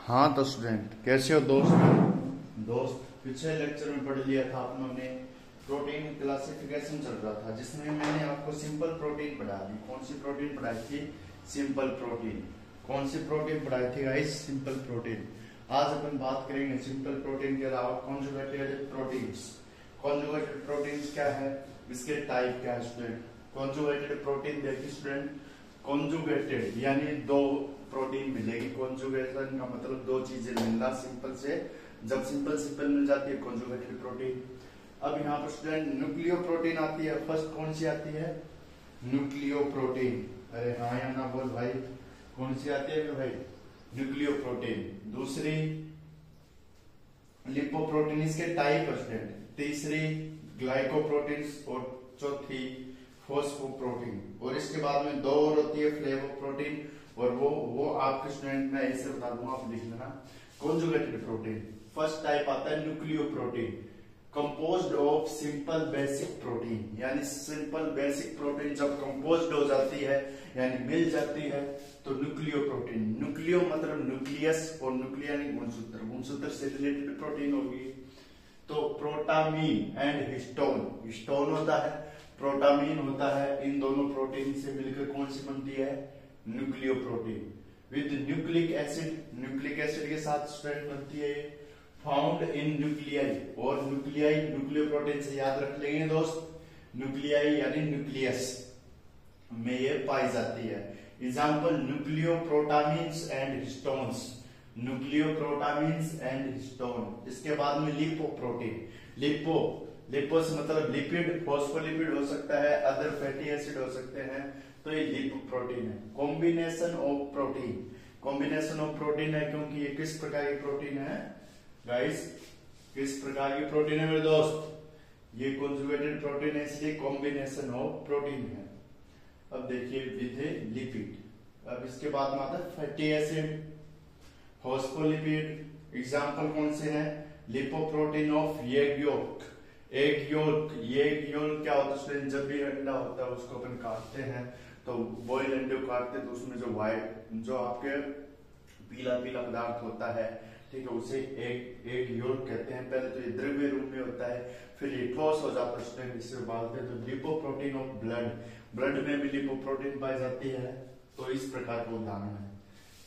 हाँ तो स्टूडेंट कैसे हो दोस्त पिछले लेक्चर में पढ़ लिया था आपने प्रोटीन क्लासिफिकेशन चल रहा था जिसमें मैंने आपको सिंपल प्रोटीन पढ़ा दी। कौन सी प्रोटीन पढ़ाई थी? Simple protein. कौन सी प्रोटीन पढ़ाई थी गाइस? Simple protein. आज अपन बात करेंगे सिंपल प्रोटीन के अलावा कॉन्जुगेटेड प्रोटीन्स। कॉन्जुगेटेड प्रोटीन्स क्या है, इसके टाइप क्या है स्टूडेंट? कॉन्जुगेटेड प्रोटीन देखिए स्टूडेंट, कॉन्जुगेटेड यानी दो प्रोटीन मिलेगी। कॉन्जुगेशन का मतलब दो चीजें मिलना सिंपल से। जब सिंपल मिल जाती है कॉन्जुगेटेड प्रोटीन। अब यहाँ पर स्टूडेंट न्यूक्लियो प्रोटीन आती है। फर्स्ट कौन सी आती है? Nucleo protein. अरे हाँ या ना बोल भाई, कौन सी आती है भाई? Nucleo protein. दूसरी लिपोप्रोटीन, इसके टाइप स्टूडेंट। तीसरी ग्लाइकोप्रोटीन और चौथी फॉस्फोप्रोटीन। और इसके बाद में दो और होती है फ्लेवोप्रोटीन, और वो आपके स्टूडेंट मैं ऐसे बता दूंगा, आप लिख लेना। कॉन्जुगेटेड प्रोटीन फर्स्ट टाइप आता है nucleo protein, composed of simple basic protein. यानी सिंपल बेसिक प्रोटीन जब कंपोज्ड हो जाती है यानी मिल जाती है तो न्यूक्लियो प्रोटीन। न्यूक्लियो मतलब न्यूक्लियस और न्यूक्लिया यानी गुणसूत्र, गुणसूत्र से रिलेटेड प्रोटीन होगी। तो प्रोटामीन एंड हिस्टोन, हिस्टोन होता है, प्रोटामीन होता है। इन दोनों प्रोटीन से मिलकर कौन सी बनती है? Nucleo protein. With nucleic acid, nucleic acid के साथ स्ट्रेंथ बनती है फाउंड इन न्यूक्लियाई। और न्यूक्लियाई न्यूक्लियो प्रोटीन से याद रख लेंगे दोस्त, न्यूक्लियाई यानी न्यूक्लियस में ये पाई जाती है। Example nucleo protamines and histones, nucleo protamines and histone. इसके बाद में लिपोप्रोटीन, लिपो से मतलब लिपिड, फॉस्फोलिपिड हो सकता है, अदर फैटी एसिड हो सकते हैं, तो ये लिपोप्रोटीन है। Combination of protein, combination of protein है क्योंकि ये किस प्रकार की प्रोटीन है गाइस? किस प्रकार की प्रोटीन है मेरे दोस्त? ये कॉन्जुगेटेड प्रोटीन है, इसलिए कॉम्बिनेशन ऑफ प्रोटीन है। अब देखिए विद लिपिड। अब इसके बाद में आता है फैटी एसिड, फॉस्फोलिपिड। एग्जाम्पल कौन से हैं? Lipoprotein of egg yolk. Egg yolk, egg yolk क्या होता है? जब भी अंडा होता है उसको अपन काटते हैं तो बॉयल अंडे को काटते हैं तो उसमें जो व्हाइट, जो आपके पीला पीला पदार्थ होता है, ठीक है, उसे एग योक कहते हैं। पहले तो ये द्रव्य रूप में होता है, फिर ये ठोस हो जाता है, इससे उबालते हैं तो लिपोप्रोटीन ऑफ ब्लड, ब्लड में भी लिपोप्रोटीन पाई जाती है। तो इस प्रकार का उदाहरण है।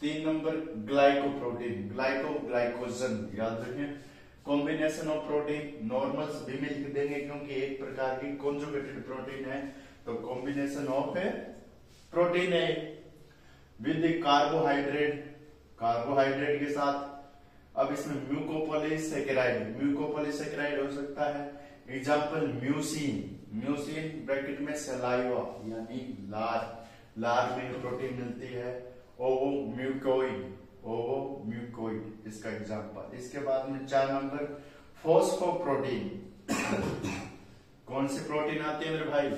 3 नंबर ग्लाइकोप्रोटीन, ग्लाइकोजन याद रखें। कॉम्बिनेशन ऑफ प्रोटीन, नॉर्मल्स भी मिल देंगे क्योंकि एक प्रकार की कॉन्जुगेटेड प्रोटीन है, तो कॉम्बिनेशन ऑफ प्रोटीन है। विद कार्बोहाइड्रेट, कार्बोहाइड्रेट के साथ। अब इसमें म्यूकोपॉलीसेकेराइड, म्यूकोपॉलीसेकेराइड हो सकता है। एग्जांपल म्यूसिन, म्यूसिन ब्रैकेट में सलाइवा यानी लार, लार में प्रोटीन मिलती है। ओवोम्यूकोइड, ओवोम्यूकोइड इसका एग्जांपल। इसके बाद में 4 नंबर फॉस्फोप्रोटीन। कौन सी प्रोटीन आती है मेरे भाई?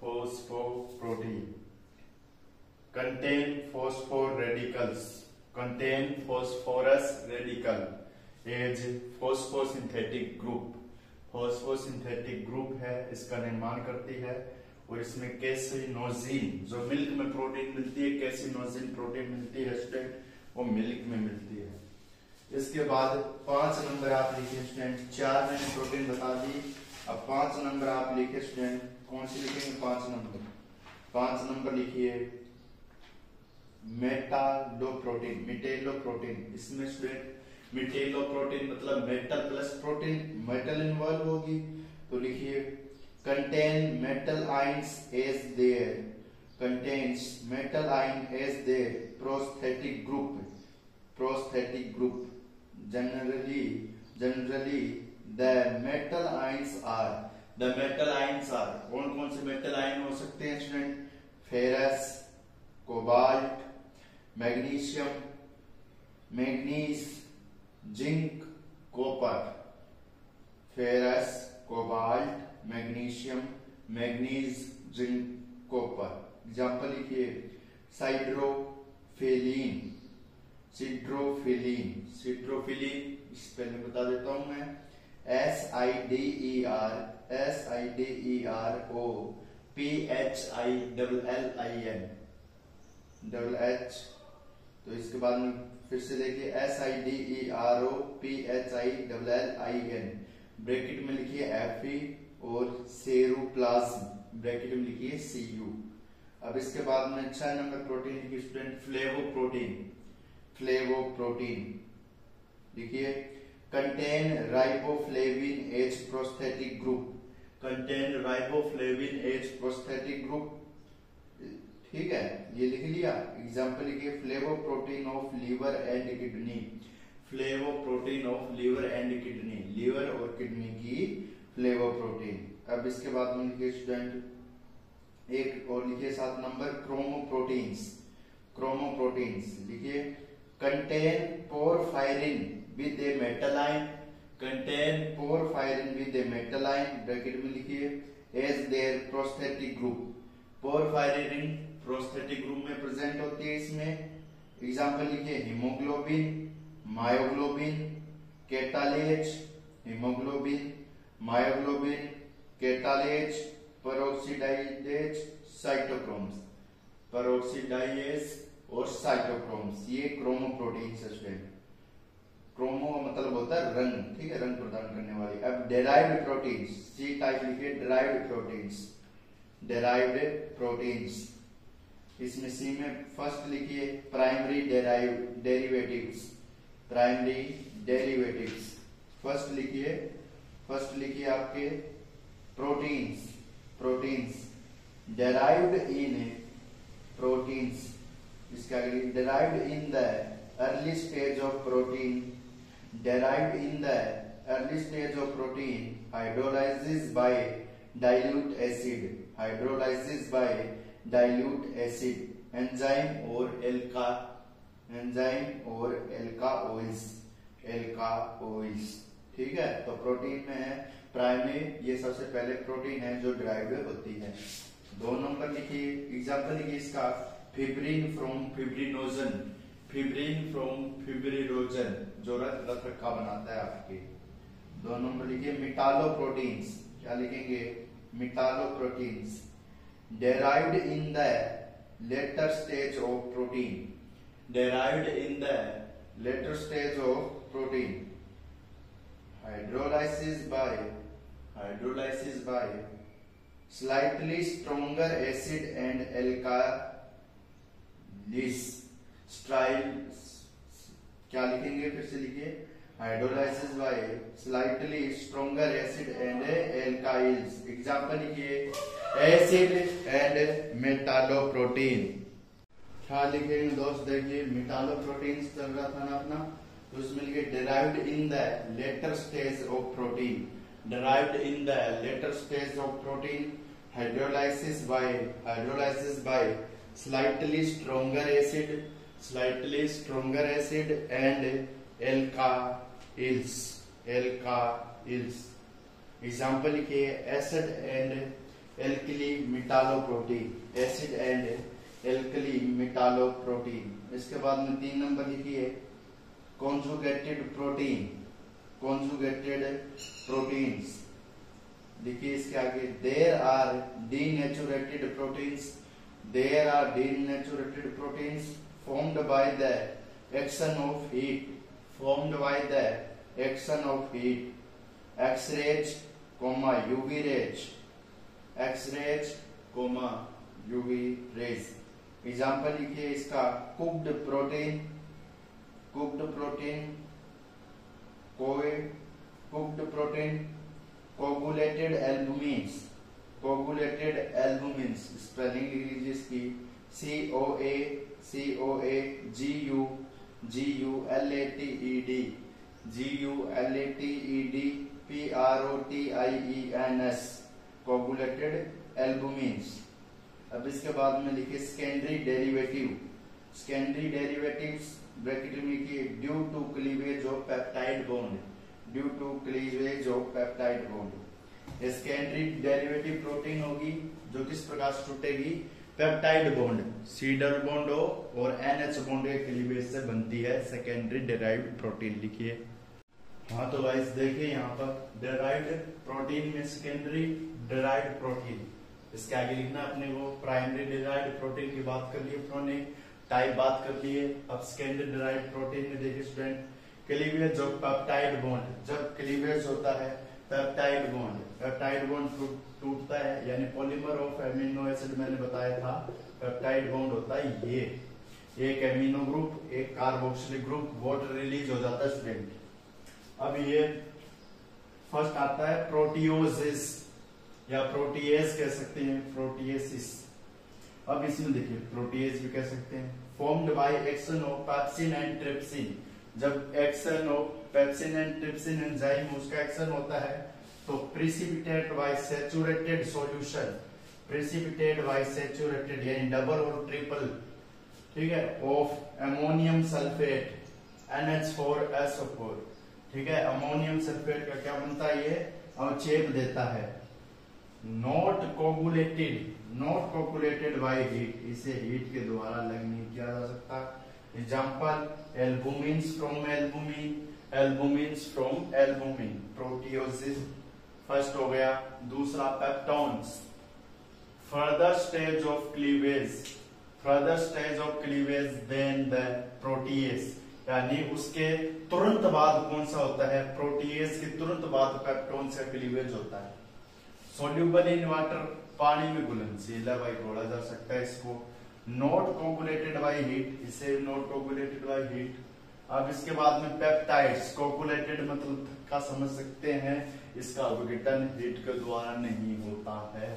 Phosphoprotein contain phosphor radicals, contain phosphorus radical as phosphosynthetic group. Phosphosynthetic group है, इसका निर्माण करती है। और इसमें कैसिनोजिन, जो मिल्क में प्रोटीन मिलती है, कैसिनोजिन प्रोटीन मिलती है स्टूडेंट, वो मिल्क में मिलती है। इसके बाद 5 नंबर आप लिखिए स्टूडेंट। 4 मैंने प्रोटीन बता दी, अब 5 नंबर आप लिखिए स्टूडेंट। कौन सी लिखेंगे? 5 नंबर। 5 नंबर लिखिए मेटालोप्रोटीन, मिटेलोप्रोटीन। इसमें स्टूडेंट मिटेलोप्रोटीन मतलब metal plus protein, metal involve होगी, तो लिखिए contain metal ions as their, contains metal ion as their prosthetic group, prosthetic group. Generally the metal ions are, the metal ions are, कौन कौन से metal ion हो सकते हैं student? Ferrous, cobalt, magnesium, manganese, zinc, copper. Ferrous, cobalt, magnesium, manganese, zinc, copper. Example लिखिए साइड्रोफिलीन, सिड्रोफिलीन, सिड्रोफिलीन spelling बता देता हूं मैं, SIDEROPHILLIN, तो इसके बाद में फिर से देखिए SIDEROPHILLIN ब्रैकेट में लिखिए Fe और सेरोप्लाज्म ब्रैकेट में लिखिए Cu। अब इसके बाद में 6 नंबर प्रोटीन लिखिए स्टूडेंट फ्लेवोप्रोटीन लिखिए contain riboflavin as prosthetic group. ठीक है, ये लिख लिया। एग्जाम्पल लिखिए flavoprotein of liver and kidney, liver और किडनी की फ्लेवोप्रोटीन। अब इसके बाद में लिखिए स्टूडेंट एक और लिखिए 7 नंबर क्रोमोप्रोटीन्स लिखिए contain porphyrin with a metalline bracket में लिखिए as their prosthetic group. Porphyrin prosthetic group में प्रेजेंट होती है इसमें। एग्जाम्पल लिखिए हीमोग्लोबिन, मायोग्लोबिन, कैटालेज, पेरोक्सीडाइजेज, और साइटोक्रोम्स, ये क्रोमोप्रोटीन्स है स्टूडेंट। क्रोमो मतलब होता है रंग, ठीक है, रंग प्रदान करने वाली। अब डेराइव्ड प्रोटीन्स, सी टाइप लिखिए डेराइव्ड प्रोटीन्स। इसमें सी में फर्स्ट लिखिए प्राइमरी डेरिवेटिव्स। फर्स्ट लिखिए आपके प्रोटीन्स derived in proteins, इसका derived in the early stage of protein hydrolysis by dilute acid enzyme or alka oils। ठीक है, तो प्रोटीन में है प्राइमरी, ये सबसे पहले प्रोटीन है जो डिराइव्ड होती है। 2 नंबर लिखिए, एग्जाम्पल लिखिए इसका फिब्रिन फ्रॉम फिब्रिनोजन जो रक्त बनाता है आपके। 2 नंबर लिखिए मिटालोप्रोटीन्स, क्या लिखेंगे मिटालोप्रोटीन्स derived in the later stage of protein hydrolysis by slightly stronger acid and alkalis। क्या लिखेंगे, फिर से लिखिए hydrolysis by slightly stronger acid and alkalis. Example लिखिए एसिड एंड मेटालोप्रोटीन। क्या लिखेंगे दोस्त, देखिए मेटालोप्रोटीन चल रहा था ना अपना, तो उसमें लिखिए derived in the later stage of protein hydrolysis by slightly stronger acid and alkyls। Example लिखिए एसिड एंड एल्कली मेटालोप्रोटीन। इसके बाद में 3 नंबर लिखिए conjugated proteins लिखिए इसके आगे there are denatured proteins formed by the action of heat X-rays, UV rays। Example लिखिए इसका cooked protein coagulated albumins spelling लिख लीजिए इसकी COAGULATED coagulated albumins। अब इसके बाद में लिखिए सेकेंडरी डेरिवेटिव्स ब्रैकेट में लिखिए due to cleavage of peptide bond. Secondary derivative protein होगी जो किस प्रकार से टूटेगी, peptide bond, C double bond O और NH बॉन्ड के क्लीवेज से बनती है सेकेंडरी डेराइव्ड प्रोटीन लिखिए। हाँ तो गाइस देखिए यहाँ पर डेराइव्ड प्रोटीन में सेकेंडरी डेराइव्ड प्रोटीन, इसके आगे लिखना अपने वो प्राइमरी डेराइव्ड प्रोटीन की बात कर ली अपनों ने, टाइप बात कर लिए। अब सेकेंडरी डिराइव्ड प्रोटीन में देखिए student, cleavage of peptide bond, जब क्लीवेज होता है पेप्टाइड बॉन्ड टूटता है, यानी पॉलीमर ऑफ एमिनो एसिड मैंने बताया था, पेप्टाइड बॉन्ड होता है ये, एक एमिनो ग्रुप एक कार्बोक्सिलिक ग्रुप, वाटर रिलीज हो जाता है स्टूडेंट। अब ये फर्स्ट आता है प्रोटियोसिस या प्रोटीएज कह सकते हैं, प्रोटीएसिस। अब इसमें देखिए प्रोटीएज भी कह सकते हैं, formed by action of pepsin and trypsin. जब action of pepsin and trypsin enzyme उसका एक्शन होता है तो precipitate by saturated solution, precipitate by saturated यानी डबल और ट्रिपल, ठीक है, ऑफ अमोनियम सल्फेट NH4SO4, ठीक है। अमोनियम सल्फेट का क्या बनता है, ये अवक्षेप देता है। नॉट कोगुलेटेड बाय हीट, इसे हीट के द्वारा अलग नहीं किया जा सकता। Example albumins from albumin, proteoses first हो गया। दूसरा peptones, further stage of cleavage then the protease, यानी उसके तुरंत बाद कौन सा होता है, प्रोटीएज के तुरंत बाद पेप्टोन्स का क्लीवेज होता है। सोल्यूबल इन वाटर, पानी में घुलनशील है भाई, घोला जा सकता है इसको। नॉट कोगुलेटेड बाय हीट, इसे नॉट कोगुलेटेड बाय हीट। अब इसके बाद में पेप्टाइड्स, कोगुलेटेड मतलब का समझ सकते हैं, इसका विघटन हीट के द्वारा नहीं होता है।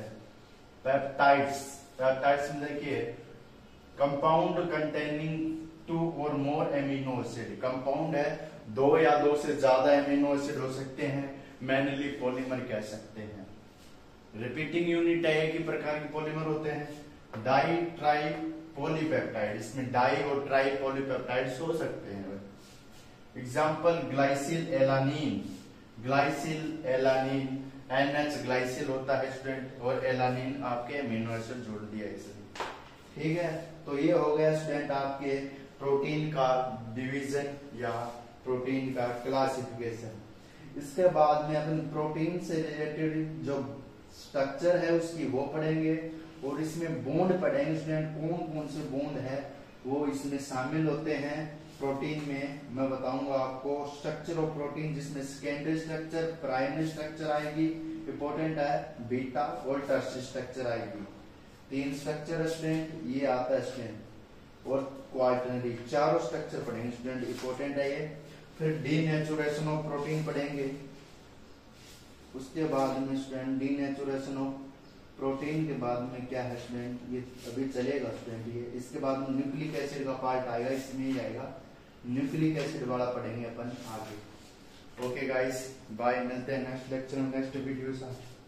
पेप्टाइड्स में देखिए कंपाउंड कंटेनिंग 2 और मोर एमिनो एसिड, कंपाउंड है 2 या 2 से ज्यादा एमिनो एसिड हो सकते हैं, मैनली पॉलीमर कह सकते हैं। रिपीटिंग यूनिट है, एक ही प्रकार के पॉलीमर होते हैं। डाई ट्राई पॉलीपेप्टाइड, इसमें डाई और ट्राई पॉलीपेप्टाइड्स हो सकते हैं। एग्जाम्पल ग्लाइसिल एलानीन NH ग्लाइसिल होता है स्टूडेंट, और एलानीन आपके एमिनो एसिड जोड़ दिया इसलिए, ठीक है। तो ये हो गया स्टूडेंट आपके प्रोटीन का डिवीजन या प्रोटीन का क्लासिफिकेशन। इसके बाद में अपन प्रोटीन से रिलेटेड जो स्ट्रक्चर है उसकी वो पढ़ेंगे, और इसमें बॉन्ड पढ़ेंगे स्टूडेंट, कौन कौन से बॉन्ड है वो इसमें शामिल होते हैं प्रोटीन में। मैं बताऊंगा आपको स्ट्रक्चर ऑफ प्रोटीन, जिसमें सेकेंडरी स्ट्रक्चर, प्राइमरी स्ट्रक्चर आएगी, इंपॉर्टेंट है, बीटा और टर्शियरी स्ट्रक्चर आएगी। 3 स्ट्रक्चर स्टूडेंट ये आता है स्टूडेंट, और क्वाaternary, चारों स्ट्रक्चर पढ़ेंगे स्टूडेंट, इंपॉर्टेंट है ये। फिर डीनेचुरेशन ऑफ प्रोटीन पढ़ेंगे। उसके बाद में स्टूडेंट डीनेचुरेशन ऑफ प्रोटीन के बाद में क्या है स्टूडेंट, ये अभी चलेगा स्टूडेंट ये। इसके बाद में न्यूक्लिक एसिड का पार्ट आएगा, इसमें ही आएगा, न्यूक्लिक एसिड वाला पढ़ेंगे अपन आगे। ओके गाइस, बाय, मिलते हैं नेक्स्ट लेक्चर में नेक्स्ट वीडियो साथ।